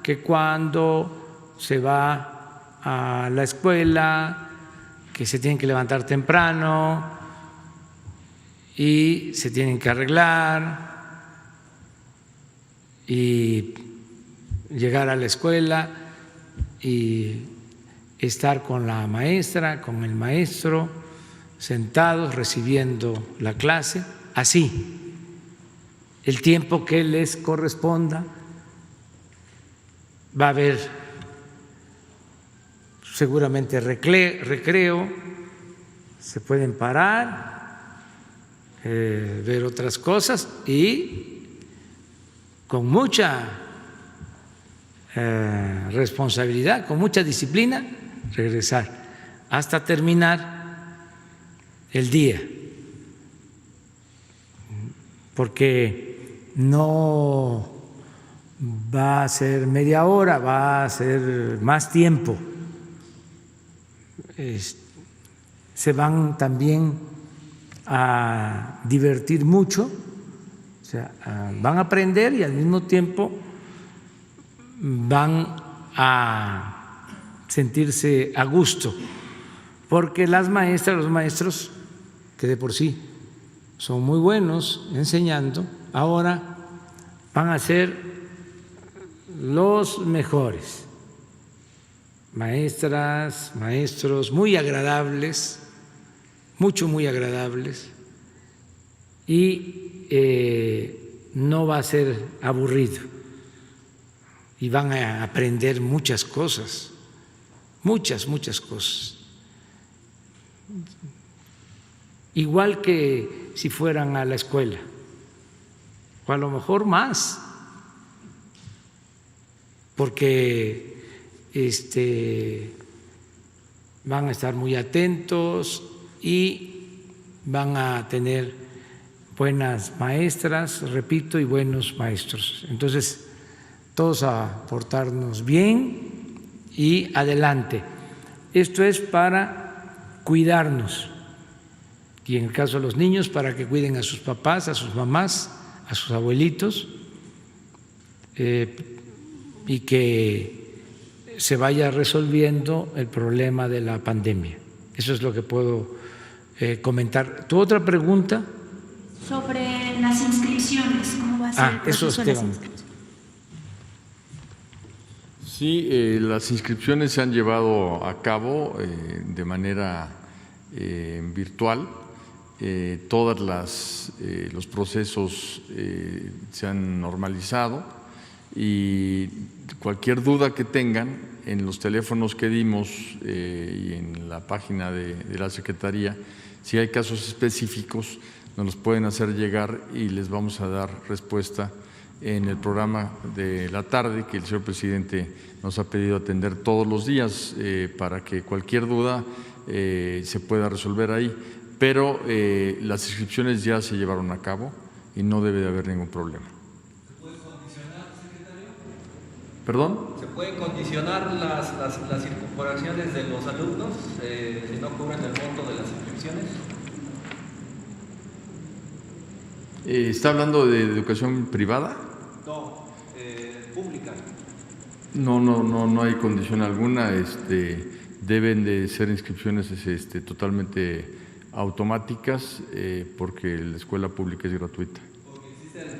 que cuando se va a la escuela, que se tienen que levantar temprano y se tienen que arreglar y llegar a la escuela y estar con la maestra, con el maestro, sentados recibiendo la clase, así, el tiempo que les corresponda. Va a haber seguramente recreo, se pueden parar, ver otras cosas y con mucha responsabilidad, con mucha disciplina, regresar hasta terminar el día, porque no va a ser media hora, va a ser más tiempo. Se van también a divertir mucho, o sea, van a aprender y al mismo tiempo van a sentirse a gusto, porque las maestras, los maestros, que de por sí son muy buenos enseñando, ahora van a ser los mejores. Maestras, maestros muy agradables, muy agradables, y no va a ser aburrido y van a aprender muchas cosas, muchas cosas. Igual que si fueran a la escuela, o a lo mejor más, porque van a estar muy atentos y van a tener buenas maestras, repito, y buenos maestros. Entonces, todos a portarnos bien y adelante. Esto es para cuidarnos y en el caso de los niños, para que cuiden a sus papás, a sus mamás, a sus abuelitos, y que se vaya resolviendo el problema de la pandemia. Eso es lo que puedo comentar. ¿Tu otra pregunta? Sobre las inscripciones, ¿cómo va a ser el proceso de las inscripciones? Sí, las inscripciones se han llevado a cabo de manera virtual. Todos los procesos se han normalizado y cualquier duda que tengan en los teléfonos que dimos y en la página de la Secretaría, si hay casos específicos, nos los pueden hacer llegar y les vamos a dar respuesta en el programa de la tarde que el señor presidente nos ha pedido atender todos los días para que cualquier duda se pueda resolver ahí. Pero las inscripciones ya se llevaron a cabo y no debe de haber ningún problema. ¿Se puede condicionar, secretario? ¿Perdón? ¿Se pueden condicionar las incorporaciones de los alumnos si no cubren el monto de las inscripciones? ¿Está hablando de educación privada? No, pública. No hay condición alguna. Deben de ser inscripciones totalmente automáticas porque la escuela pública es gratuita. Porque existe el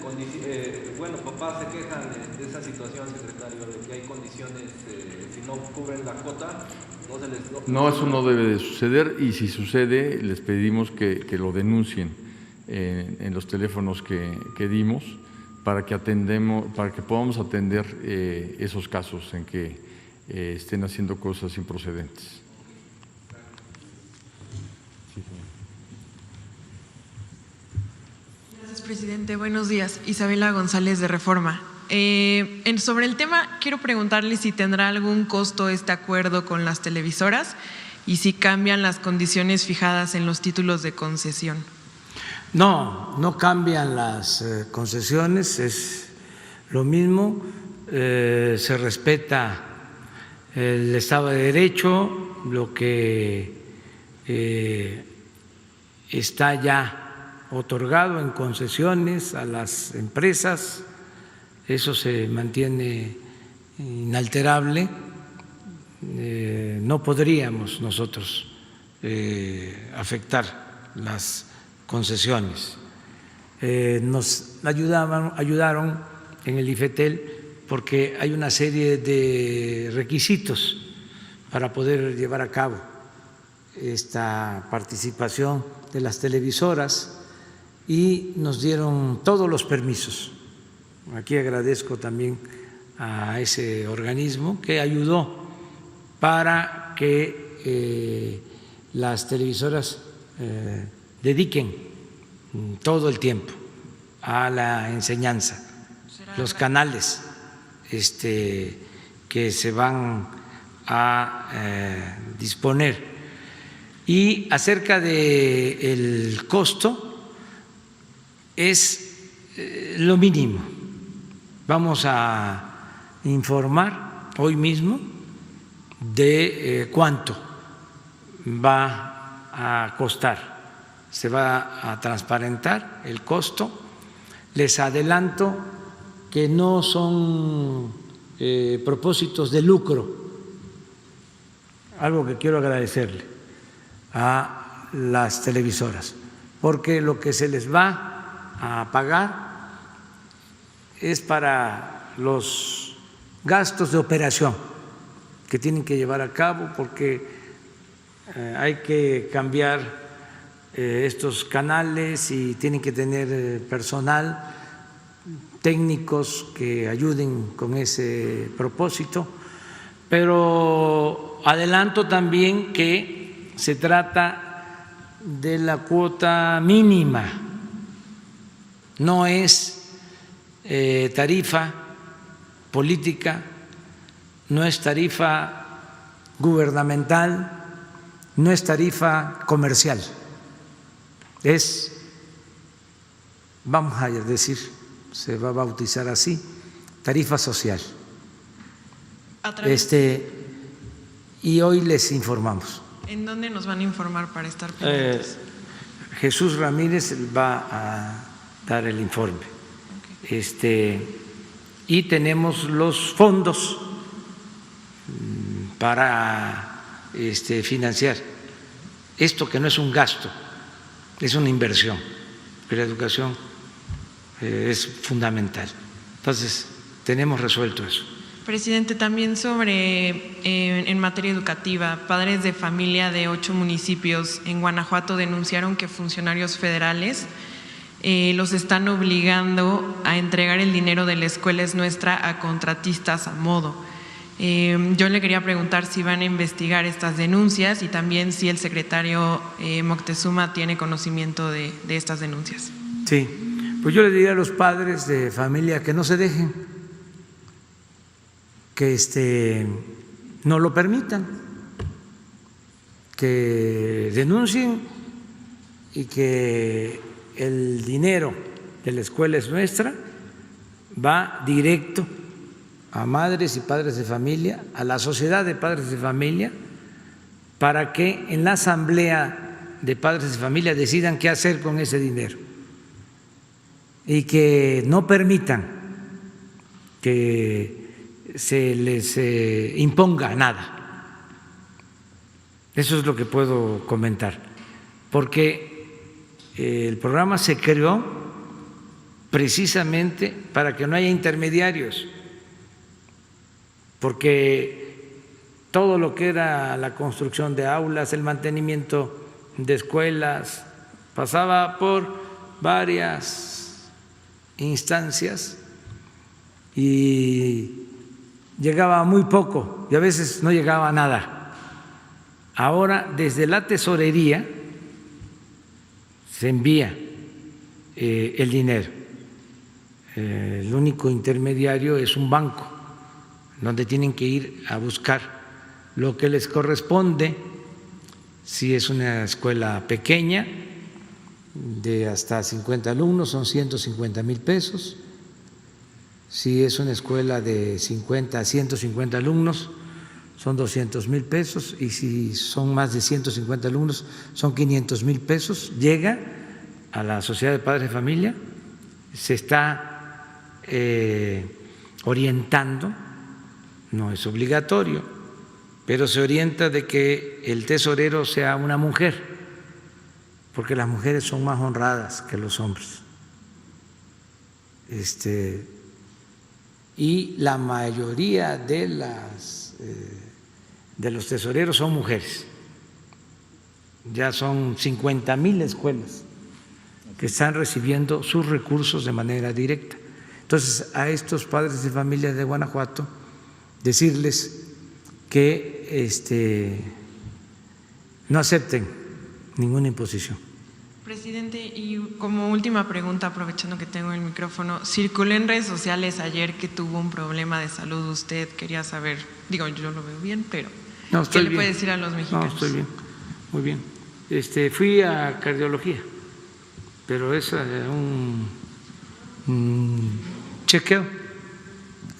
bueno, papás se quejan de esa situación, secretario, de que hay condiciones, si no cubren la cuota, no se les... No, eso no debe de suceder, y si sucede, les pedimos que lo denuncien en los teléfonos que dimos para que podamos atender esos casos en que estén haciendo cosas improcedentes. Gracias, presidente. Buenos días. Isabela González, de Reforma. Sobre el tema, quiero preguntarle si tendrá algún costo este acuerdo con las televisoras y si cambian las condiciones fijadas en los títulos de concesión. No, no cambian las concesiones, es lo mismo, se respeta el Estado de Derecho, lo que está ya otorgado en concesiones a las empresas, eso se mantiene inalterable. No podríamos nosotros afectar las concesiones. Nos ayudaron en el IFETEL porque hay una serie de requisitos para poder llevar a cabo esta participación de las televisoras y nos dieron todos los permisos. Aquí agradezco también a ese organismo que ayudó para que las televisoras dediquen todo el tiempo a la enseñanza, los canales que se van a disponer. Y acerca del costo, es lo mínimo. Vamos a informar hoy mismo de cuánto va a costar. Se va a transparentar el costo. Les adelanto que no son propósitos de lucro, algo que quiero agradecerle a las televisoras, porque lo que se les va a pagar es para los gastos de operación que tienen que llevar a cabo, porque hay que cambiar estos canales y tienen que tener personal, técnicos que ayuden con ese propósito. Pero adelanto también que se trata de la cuota mínima, no es tarifa política, no es tarifa gubernamental, no es tarifa comercial. Es, vamos a decir, se va a bautizar así, tarifa social. Y hoy les informamos. ¿En dónde nos van a informar para estar pendientes? Jesús Ramírez va a dar el informe. Y tenemos los fondos para financiar esto, que no es un gasto, es una inversión, pero la educación es fundamental. Entonces, tenemos resuelto eso. Presidente, también sobre, en materia educativa, padres de familia de 8 municipios en Guanajuato denunciaron que funcionarios federales los están obligando a entregar el dinero de la escuela es nuestra a contratistas a modo. Yo le quería preguntar si van a investigar estas denuncias y también si el secretario Moctezuma tiene conocimiento de estas denuncias. Sí, pues yo le diría a los padres de familia que no se dejen, que no lo permitan, que denuncien y que el dinero de la escuela es nuestra va directo a madres y padres de familia, a la sociedad de padres de familia, para que en la asamblea de padres de familia decidan qué hacer con ese dinero y que no permitan que se les imponga nada. Eso es lo que puedo comentar, porque el programa se creó precisamente para que no haya intermediarios, porque todo lo que era la construcción de aulas, el mantenimiento de escuelas, pasaba por varias instancias y llegaba muy poco y a veces no llegaba nada. Ahora, desde la tesorería se envía el dinero. El único intermediario es un banco, donde tienen que ir a buscar lo que les corresponde. Si es una escuela pequeña, de hasta 50 alumnos, son 150,000 pesos. Si es una escuela de 50 a 150 alumnos, son 200,000 pesos. Y si son más de 150 alumnos, son 500,000 pesos. Llega a la Sociedad de Padres de Familia, se está orientando, no es obligatorio, pero se orienta de que el tesorero sea una mujer, porque las mujeres son más honradas que los hombres. Y la mayoría de los tesoreros son mujeres. Ya son 50,000 escuelas que están recibiendo sus recursos de manera directa. Entonces, a estos padres de familia de Guanajuato, decirles que no acepten ninguna imposición. Presidente, y como última pregunta, aprovechando que tengo el micrófono, circuló en redes sociales ayer que tuvo un problema de salud usted, quería saber, digo, yo lo veo bien, pero no, ¿qué le puede decir a los mexicanos? No, estoy bien, muy bien. Fui a cardiología, pero es un chequeo.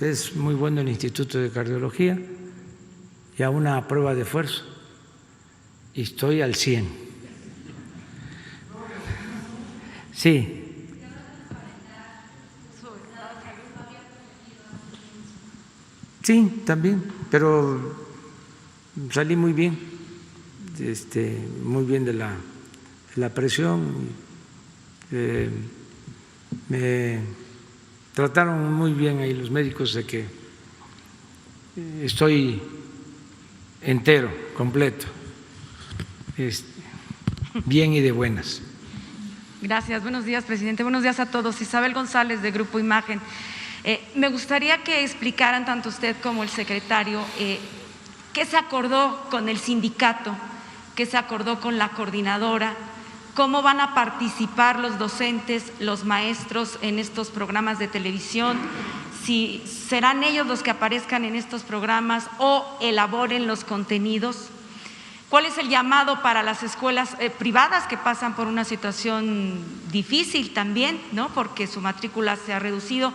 Es muy bueno el Instituto de Cardiología y a una prueba de esfuerzo y estoy al 100. Sí. Sí, también, pero salí muy bien, muy bien de la presión. Me trataron muy bien ahí los médicos de que estoy entero, completo, bien y de buenas. Gracias, buenos días, presidente. Buenos días a todos. Isabel González, de Grupo Imagen. Me gustaría que explicaran tanto usted como el secretario qué se acordó con el sindicato, qué se acordó con la coordinadora, cómo van a participar los docentes, los maestros en estos programas de televisión, si serán ellos los que aparezcan en estos programas o elaboren los contenidos. ¿Cuál es el llamado para las escuelas privadas que pasan por una situación difícil también, ¿no? Porque su matrícula se ha reducido?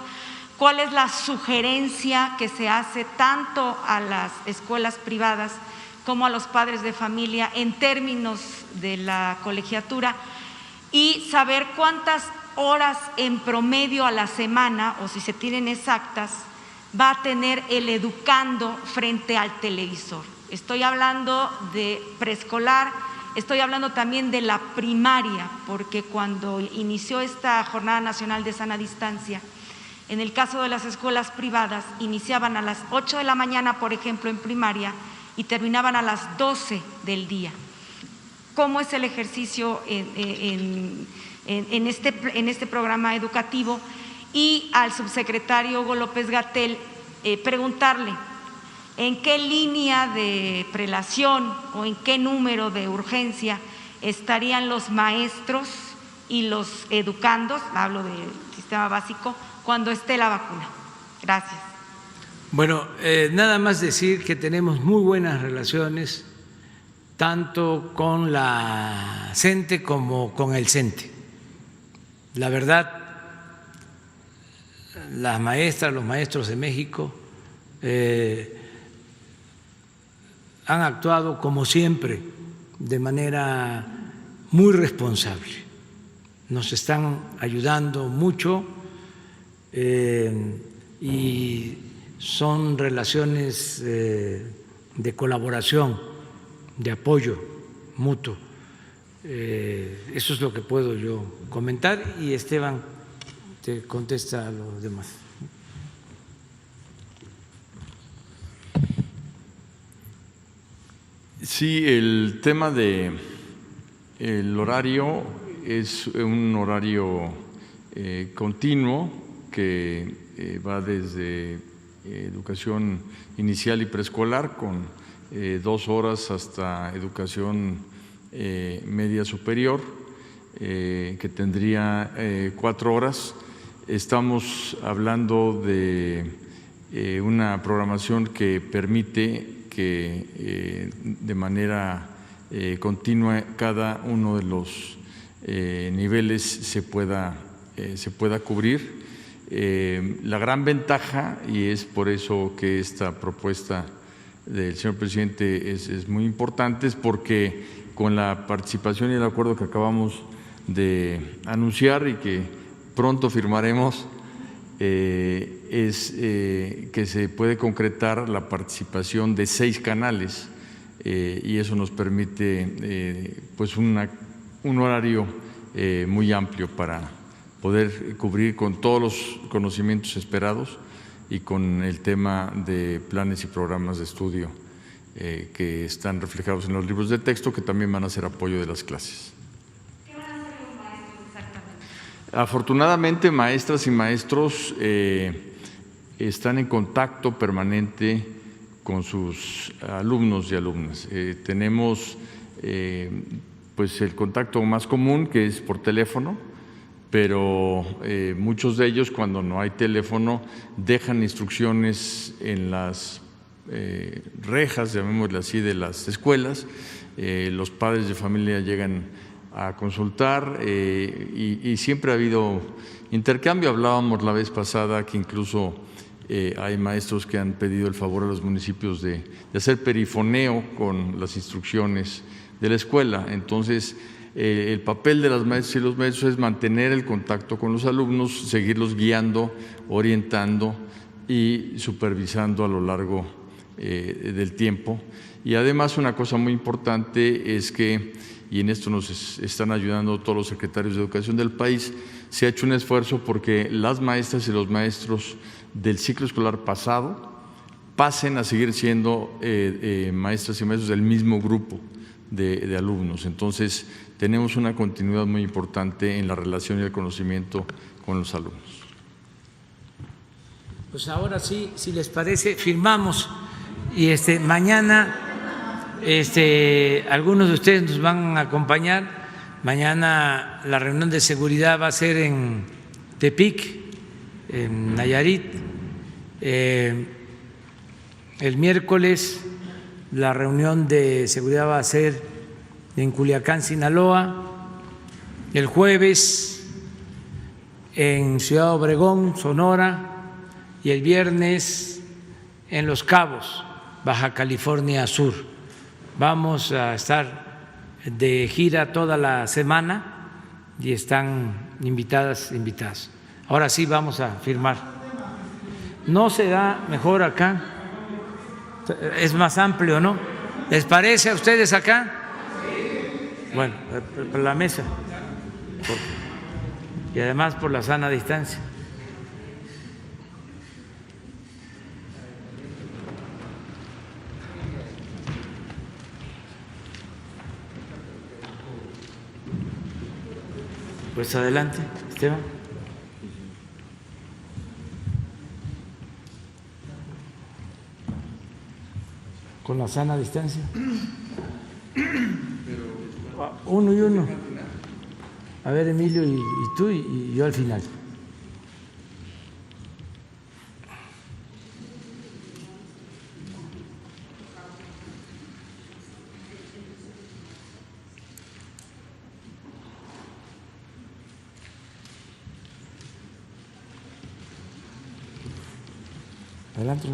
¿Cuál es la sugerencia que se hace tanto a las escuelas privadas como a los padres de familia en términos de la colegiatura? Y saber cuántas horas en promedio a la semana, o si se tienen exactas, va a tener el educando frente al televisor. Estoy hablando de preescolar, estoy hablando también de la primaria, porque cuando inició esta Jornada Nacional de Sana Distancia, en el caso de las escuelas privadas, iniciaban a las 8 de la mañana, por ejemplo, en primaria, y terminaban a las 12 del día. ¿Cómo es el ejercicio en este programa educativo? Y al subsecretario Hugo López-Gatell preguntarle en qué línea de prelación o en qué número de urgencia estarían los maestros y los educandos, hablo del sistema básico, cuando esté la vacuna. Gracias. Bueno, nada más decir que tenemos muy buenas relaciones tanto con la CENTE como con el CENTE. La verdad, las maestras, los maestros de México han actuado como siempre de manera muy responsable. Nos están ayudando mucho y son relaciones de colaboración, de apoyo mutuo. Eso es lo que puedo yo comentar y Esteban te contesta a los demás. Sí, el tema de el horario es un horario continuo que va desde educación inicial y preescolar con 2 horas hasta educación media superior, que tendría 4 horas. Estamos hablando de una programación que permite que de manera continua cada uno de los niveles se pueda cubrir. La gran ventaja, y es por eso que esta propuesta del señor presidente es muy importante, es porque con la participación y el acuerdo que acabamos de anunciar y que pronto firmaremos, que se puede concretar la participación de 6 canales y eso nos permite pues un horario muy amplio para poder cubrir con todos los conocimientos esperados y con el tema de planes y programas de estudio que están reflejados en los libros de texto, que también van a ser apoyo de las clases. ¿Qué van a hacer los maestros exactamente? Afortunadamente, maestras y maestros están en contacto permanente con sus alumnos y alumnas. Tenemos pues el contacto más común, que es por teléfono, pero muchos de ellos, cuando no hay teléfono, dejan instrucciones en las rejas, llamémosle así, de las escuelas. Los padres de familia llegan a consultar y siempre ha habido intercambio. Hablábamos la vez pasada que incluso hay maestros que han pedido el favor a los municipios de hacer perifoneo con las instrucciones de la escuela. Entonces, el papel de las maestras y los maestros es mantener el contacto con los alumnos, seguirlos guiando, orientando y supervisando a lo largo del tiempo. Y además, una cosa muy importante es que, y en esto nos están ayudando todos los secretarios de educación del país, se ha hecho un esfuerzo porque las maestras y los maestros del ciclo escolar pasado pasen a seguir siendo maestras y maestros del mismo grupo de alumnos. Entonces, tenemos una continuidad muy importante en la relación y el conocimiento con los alumnos. Pues ahora sí, si les parece, firmamos y mañana algunos de ustedes nos van a acompañar. Mañana la reunión de seguridad va a ser en Tepic, en Nayarit. El miércoles la reunión de seguridad va a ser en Culiacán, Sinaloa. El jueves en Ciudad Obregón, Sonora. Y el viernes en Los Cabos, Baja California Sur. Vamos a estar de gira toda la semana y están invitados. Ahora sí vamos a firmar. ¿No se da mejor acá? Es más amplio, ¿no? ¿Les parece a ustedes acá? Bueno, por la mesa. Y además por la sana distancia. Pues adelante, Esteban. Con la sana distancia. Uno y uno. A ver, Emilio, y tú y yo al final. Adelante,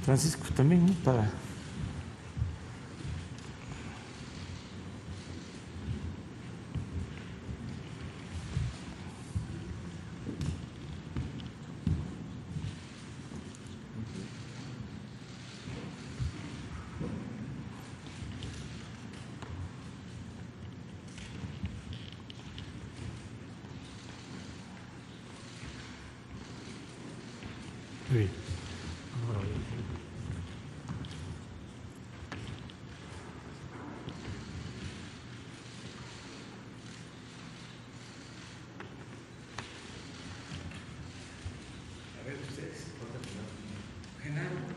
Francisco, también, ¿no? Para. Muy bien. A ver, ustedes, Genaro.